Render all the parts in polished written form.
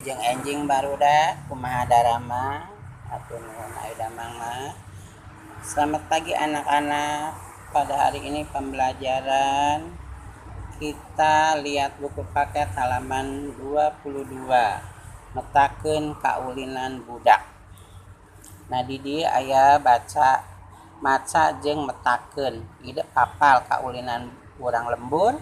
Jeung enjing barudak kumaha darama atur nuhun ayeuna mangga. Selamat pagi anak-anak. Pada hari ini pembelajaran kita lihat buku paket halaman 22. Metakeun kaulinan budak. Nah di dieu aya baca maca jeung metakeun. Ide hafal kaulinan urang lembur.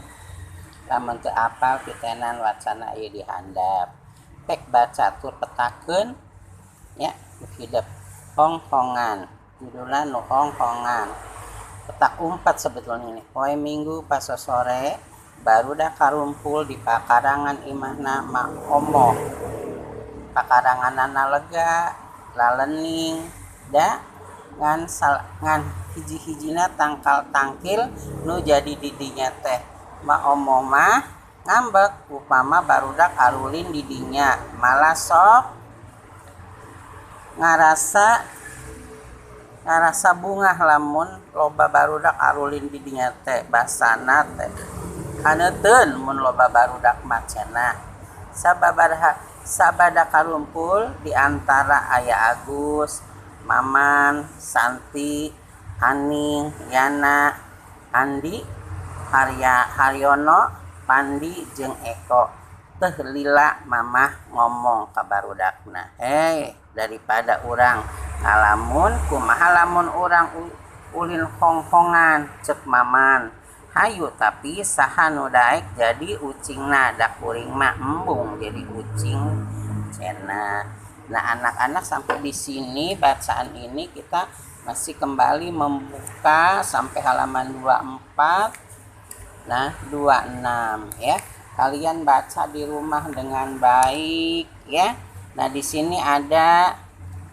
Lamun teu apal pitenan wacana ieu di handap. Tek baca tur petakeun nya hidup hong-hongan. Judulna nu hong-hongan. Petak umpat sebetulnya ini. Poe Minggu pas sore barudak karumpul di pakarangan imahna Mak Omoh. Pakaranganana lega, lalening, da ngan hiji-hijina tangkal-tangkil nu jadi didinya teh. Mak Omoh mah ngambek upama barudak arulin didinya malah sok ngarasa bungah lamun loba barudak arulin didinya teh basana teh haneuteun mun loba barudak macena. Sabada karumpul di antara aya Agus, Maman, Santi, Aning, Yana, Andi, Haryono, Pandi jeung Eko. Teh lila mamah ngomong ka barudakna, daripada urang ngalamun kumaha lamun urang ulin hong-hongan ceuk Maman. Hayu tapi saha nu daek jadi ucingna, da kuring mah embung jadi ucing cenah. Nah anak-anak sampai di sini bacaan ini kita masih kembali membuka sampai halaman 24. Nah 26 ya. Kalian baca di rumah dengan baik ya. Nah di sini ada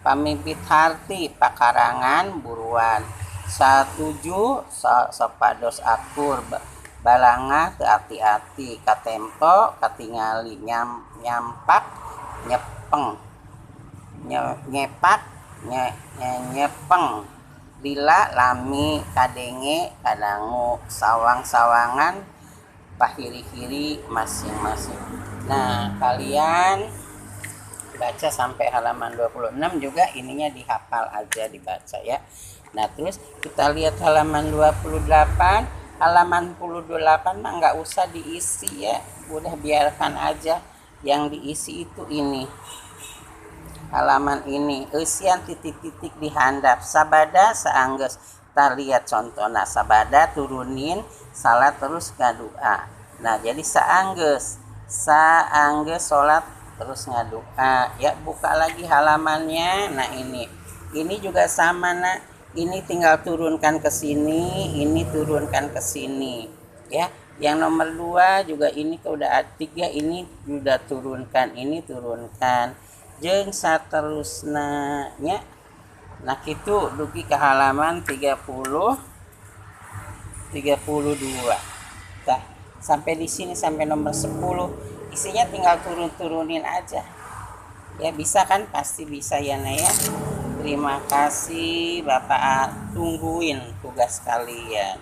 pamipit harti pakarangan buruan. Satuju sapados akur balanga teu ati-ati katempo katingali nyampak nyepeng nyepak nyepeng lila lami kadenge kadangu sawang-sawangan pahiri-hiri masing-masing. Nah kalian baca sampai halaman 26 juga ininya dihafal aja dibaca ya. Nah terus kita lihat halaman 28. Halaman 28 mah nggak usah diisi ya, udah biarkan aja yang diisi itu ini. Halaman ini eusian titik-titik di handap sabada saanggeus. Kita lihat contohna sabada turunin salat terus ngadua. Nah jadi saanggeus salat terus ngadua ya. Buka lagi halamannya. Nah ini juga sama nah. Ini tinggal turunkan ke sini, ini turunkan ke sini ya. Yang nomor 2 juga ini udah 3 ini sudah turunkan, ini turunkan jeung saterusna nya. Nah kitu dugi ke halaman 32. Tah, sampai di sini sampai nomor 10. Isinya tinggal turunin aja. Ya bisa kan? Pasti bisa ya Nah ya. Terima kasih Bapak, tungguin tugas kalian.